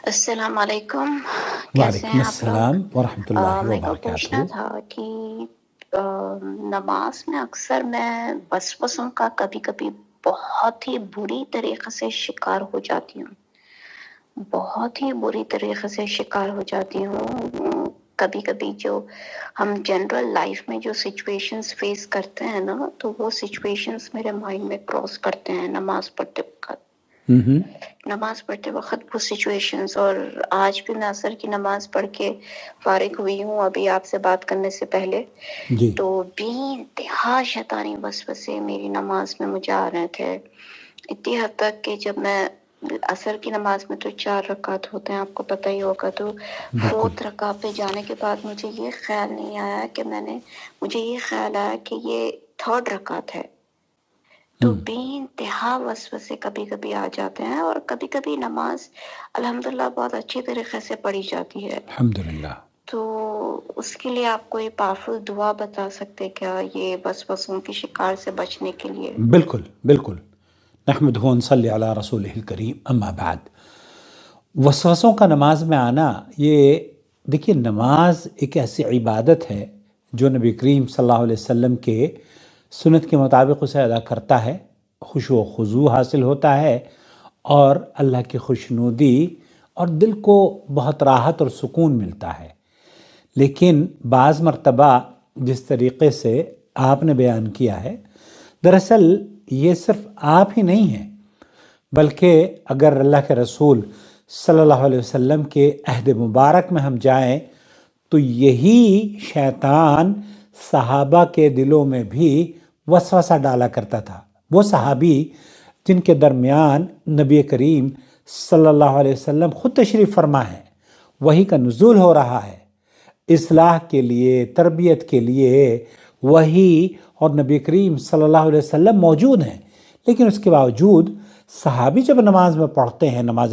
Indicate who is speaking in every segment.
Speaker 1: السلام علیکم، کیسے
Speaker 2: وعلیکم
Speaker 1: ہیں آپ لوگ؟
Speaker 2: السلام ورحمۃ اللہ
Speaker 1: میرے کو
Speaker 2: وبرکاتہ۔
Speaker 1: پوچھنا تھا کہ نماز میں اکثر میں وسوسوں کا کبھی کبھی بہت ہی بری طریقے سے شکار ہو جاتی ہوں، بہت ہی بری طریقے سے شکار ہو جاتی ہوں۔ کبھی کبھی جو ہم جنرل لائف میں جو سچویشنز فیس کرتے ہیں نا، تو وہ سچویشنز میرے مائنڈ میں کراس کرتے ہیں نماز پڑھتے وقت وہ سچویشنز۔ اور آج بھی میں عصر کی نماز پڑھ کے فارغ ہوئی ہوں ابھی آپ سے بات کرنے سے پہلے،
Speaker 2: جی
Speaker 1: تو بے انتہا شیطانی وسوسے میری نماز میں مجھے آ رہے تھے، اتنی حد تک کہ جب میں عصر کی نماز میں تو 4 رکعت ہوتے ہیں، آپ کو پتہ ہی ہوگا، تو
Speaker 2: بالکل
Speaker 1: 4 رکعت پہ جانے کے بعد مجھے یہ خیال نہیں آیا کہ مجھے یہ خیال آیا کہ یہ 3rd رکعت ہے، تو بے انتہا وسوسے کبھی کبھی آ جاتے ہیں۔ اور کبھی کبھی نماز الحمدللہ بہت اچھی طریقے سے پڑھی جاتی ہے،
Speaker 2: الحمدللہ۔
Speaker 1: تو اس کے لیے آپ کوئی پاورفل دعا بتا سکتے کیا یہ وسوسوں کی شکار سے بچنے کے لیے؟
Speaker 2: بالکل بالکل، نحمدہ و نصلی علی رسولہ الکریم، اما بعد۔ وسوسوں کا نماز میں آنا، یہ دیکھیے نماز ایک ایسی عبادت ہے جو نبی کریم صلی اللہ علیہ وسلم کے سنت کے مطابق اسے ادا کرتا ہے، خشوع و خضوع حاصل ہوتا ہے، اور اللہ کی خوشنودی اور دل کو بہت راحت اور سکون ملتا ہے۔ لیکن بعض مرتبہ جس طریقے سے آپ نے بیان کیا ہے، دراصل یہ صرف آپ ہی نہیں ہیں، بلکہ اگر اللہ کے رسول صلی اللہ علیہ وسلم کے عہد مبارک میں ہم جائیں تو یہی شیطان صحابہ کے دلوں میں بھی وسوسہ ڈالا کرتا تھا۔ وہ صحابی جن کے درمیان نبی کریم صلی اللہ علیہ وسلم خود تشریف فرما ہے، وحی کا نزول ہو رہا ہے، اصلاح کے لیے، تربیت کے لیے وحی اور نبی کریم صلی اللہ علیہ وسلم موجود ہیں، لیکن اس کے باوجود صحابی جب نمازیں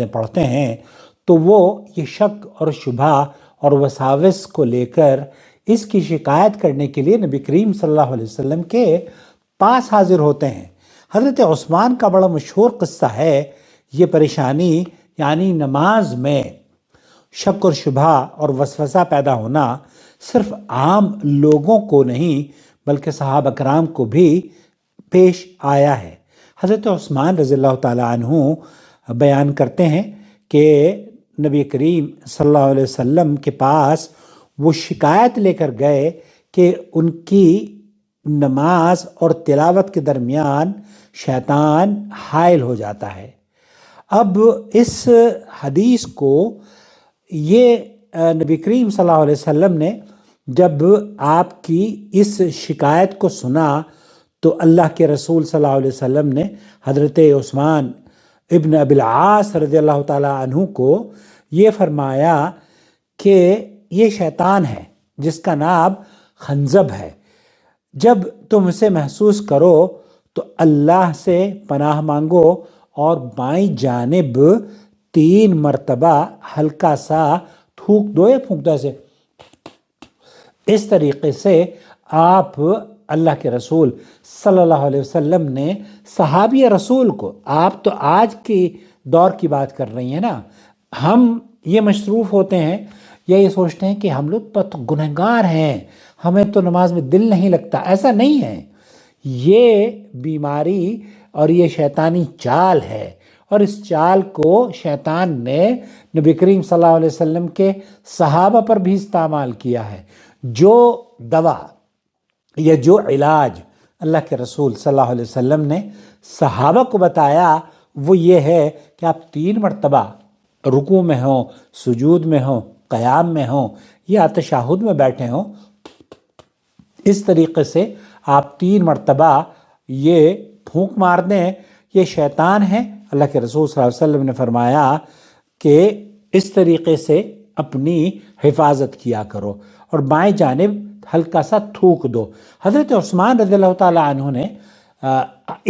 Speaker 2: پڑھتے ہیں تو وہ یہ شک اور شبہ اور وساوس کو لے کر اس کی شکایت کرنے کے لیے نبی کریم صلی اللہ علیہ وسلم کے پاس حاضر ہوتے ہیں۔ حضرت عثمان کا بڑا مشہور قصہ ہے یہ پریشانی، یعنی نماز میں شک اور شبہ اور وسوسہ پیدا ہونا صرف عام لوگوں کو نہیں بلکہ صحابہ کرام کو بھی پیش آیا ہے۔ حضرت عثمان رضی اللہ تعالیٰ عنہ بیان کرتے ہیں کہ نبی کریم صلی اللہ علیہ وسلم کے پاس وہ شکایت لے کر گئے کہ ان کی نماز اور تلاوت کے درمیان شیطان حائل ہو جاتا ہے۔ اب اس حدیث کو یہ نبی کریم صلی اللہ علیہ وسلم نے جب آپ کی اس شکایت کو سنا تو اللہ کے رسول صلی اللہ علیہ وسلم نے حضرت عثمان ابن ابی العاص رضی اللہ تعالیٰ عنہ کو یہ فرمایا کہ یہ شیطان ہے جس کا نام خنزب ہے، جب تم اسے محسوس کرو تو اللہ سے پناہ مانگو اور بائیں جانب 3 مرتبہ ہلکا سا تھوک دو یا پھونک دو، ایسے اس طریقے سے آپ اللہ کے رسول صلی اللہ علیہ وسلم نے صحابی رسول کو، آپ تو آج کی دور کی بات کر رہی ہیں نا، ہم یہ مصروف ہوتے ہیں یا یہ سوچتے ہیں کہ ہم لوگ بہت گنہگار ہیں، ہمیں تو نماز میں دل نہیں لگتا۔ ایسا نہیں ہے، یہ بیماری اور یہ شیطانی چال ہے، اور اس چال کو شیطان نے نبی کریم صلی اللہ علیہ وسلم کے صحابہ پر بھی استعمال کیا ہے۔ جو دوا یا جو علاج اللہ کے رسول صلی اللہ علیہ وسلم نے صحابہ کو بتایا وہ یہ ہے کہ آپ 3 مرتبہ رکوع میں ہوں، سجود میں ہوں، قیام میں ہوں یا تشہد میں بیٹھے ہوں، اس طریقے سے آپ 3 مرتبہ یہ پھونک مار دیں، یہ شیطان ہے۔ اللہ کے رسول صلی اللہ علیہ وسلم نے فرمایا کہ اس طریقے سے اپنی حفاظت کیا کرو اور بائیں جانب ہلکا سا تھوک دو۔ حضرت عثمان رضی اللہ تعالیٰ عنہ نے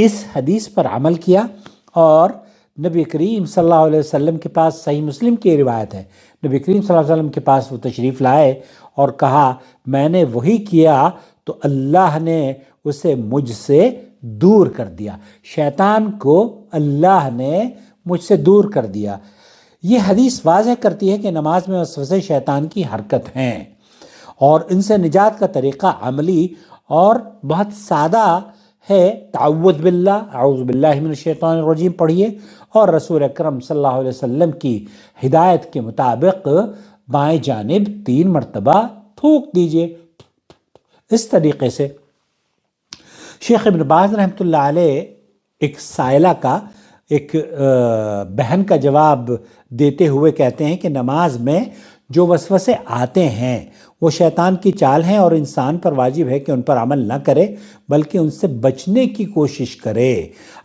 Speaker 2: اس حدیث پر عمل کیا اور نبی کریم صلی اللہ علیہ وسلم کے پاس، صحیح مسلم کی روایت ہے، نبی کریم صلی اللہ علیہ وسلم کے پاس وہ تشریف لائے اور کہا میں نے وہی کیا تو اللہ نے اسے مجھ سے دور کر دیا، شیطان کو اللہ نے مجھ سے دور کر دیا۔ یہ حدیث واضح کرتی ہے کہ نماز میں وسوسے شیطان کی حرکت ہیں اور ان سے نجات کا طریقہ عملی اور بہت سادہ ہے۔ تعوذ باللہ، اعوذ باللہ من الشیطان الرجیم پڑھیے اور رسول اکرم صلی اللہ علیہ وسلم کی ہدایت کے مطابق بائیں جانب 3 مرتبہ تھوک دیجئے۔ اس طریقے سے شیخ ابن باز رحمۃ اللہ علیہ ایک سائلہ کا ایک بہن کا جواب دیتے ہوئے کہتے ہیں کہ نماز میں جو وسوسے آتے ہیں وہ شیطان کی چال ہیں اور انسان پر واجب ہے کہ ان پر عمل نہ کرے بلکہ ان سے بچنے کی کوشش کرے۔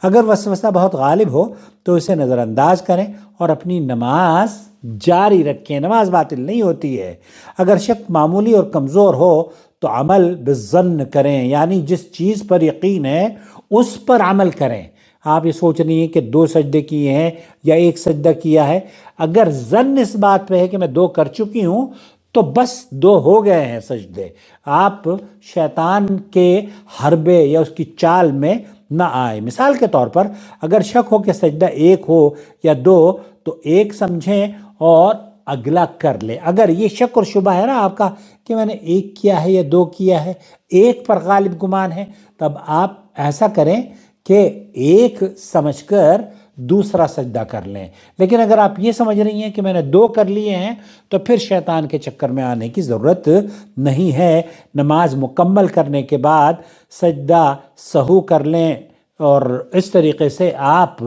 Speaker 2: اگر وسوسہ بہت غالب ہو تو اسے نظر انداز کریں اور اپنی نماز جاری رکھیں، نماز باطل نہیں ہوتی ہے۔ اگر شک معمولی اور کمزور ہو تو عمل بالظن کریں، یعنی جس چیز پر یقین ہے اس پر عمل کریں۔ آپ یہ سوچ رہی ہیں کہ 2 سجدے کیے ہیں یا 1 سجدہ کیا ہے، اگر ظن اس بات پہ ہے کہ میں 2 کر چکی ہوں تو بس 2 ہو گئے ہیں سجدے۔ آپ شیطان کے حربے یا اس کی چال میں نہ آئے۔ مثال کے طور پر اگر شک ہو کہ سجدہ 1 ہو یا 2 تو 1 سمجھیں اور اگلا کر لیں۔ اگر یہ شک اور شبہ ہے نا آپ کا کہ میں نے 1 کیا ہے یا 2 کیا ہے، 1 پر غالب گمان ہے، تب آپ ایسا کریں کہ 1 سمجھ کر دوسرا سجدہ کر لیں۔ لیکن اگر آپ یہ سمجھ رہی ہیں کہ میں نے 2 کر لیے ہیں تو پھر شیطان کے چکر میں آنے کی ضرورت نہیں ہے۔ نماز مکمل کرنے کے بعد سجدہ سہو کر لیں اور اس طریقے سے آپ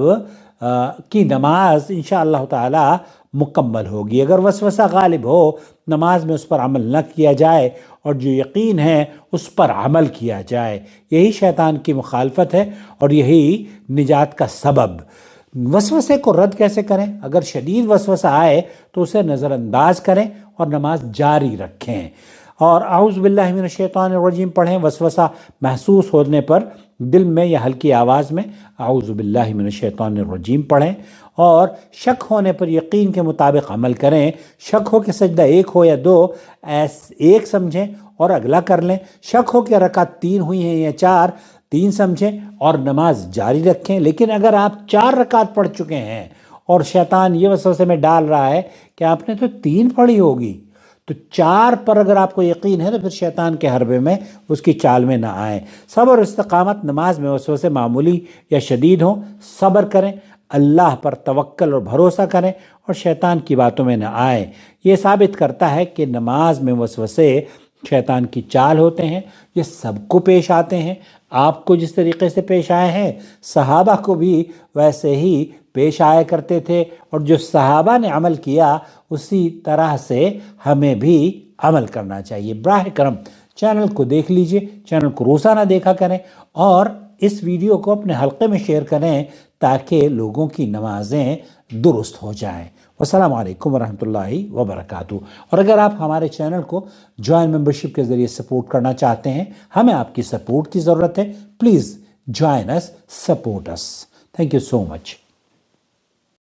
Speaker 2: کی نماز انشاءاللہ تعالی مکمل ہوگی۔ اگر وسوسہ غالب ہو نماز میں اس پر عمل نہ کیا جائے اور جو یقین ہے اس پر عمل کیا جائے، یہی شیطان کی مخالفت ہے اور یہی نجات کا سبب۔ وسوسے کو رد کیسے کریں؟ اگر شدید وسوسہ آئے تو اسے نظر انداز کریں اور نماز جاری رکھیں اور اعوذ باللہ من الشیطان الرجیم پڑھیں۔ وسوسہ محسوس ہونے پر دل میں یا ہلکی آواز میں اعوذ باللہ من الشیطان الرجیم پڑھیں اور شک ہونے پر یقین کے مطابق عمل کریں۔ شک ہو کہ سجدہ 1 ہو یا 2، 1 سمجھیں اور اگلا کر لیں۔ شک ہو کہ رکعت 3 ہوئی ہیں یا 4، 3 سمجھیں اور نماز جاری رکھیں۔ لیکن اگر آپ 4 رکعت پڑھ چکے ہیں اور شیطان یہ وسوسے میں ڈال رہا ہے کہ آپ نے تو 3 پڑھی ہوگی، تو 4 پر اگر آپ کو یقین ہے تو پھر شیطان کے حربے میں اس کی چال میں نہ آئیں۔ صبر اور استقامت، نماز میں وسوسے معمولی یا شدید ہوں، صبر کریں، اللہ پر توکل اور بھروسہ کریں اور شیطان کی باتوں میں نہ آئیں۔ یہ ثابت کرتا ہے کہ نماز میں وسوسے شیطان کی چال ہوتے ہیں، یہ سب کو پیش آتے ہیں۔ آپ کو جس طریقے سے پیش آئے ہیں صحابہ کو بھی ویسے ہی پیش آیا کرتے تھے، اور جو صحابہ نے عمل کیا اسی طرح سے ہمیں بھی عمل کرنا چاہیے۔ براہ کرم چینل کو دیکھ لیجئے، چینل کو روزانہ دیکھا کریں اور اس ویڈیو کو اپنے حلقے میں شیئر کریں تاکہ لوگوں کی نمازیں درست ہو جائیں۔ والسلام علیکم ورحمۃ اللہ وبرکاتہ۔ اور اگر آپ ہمارے چینل کو جوائن ممبرشپ کے ذریعے سپورٹ کرنا چاہتے ہیں، ہمیں آپ کی سپورٹ کی ضرورت ہے، please join us, support us. Thank you so much.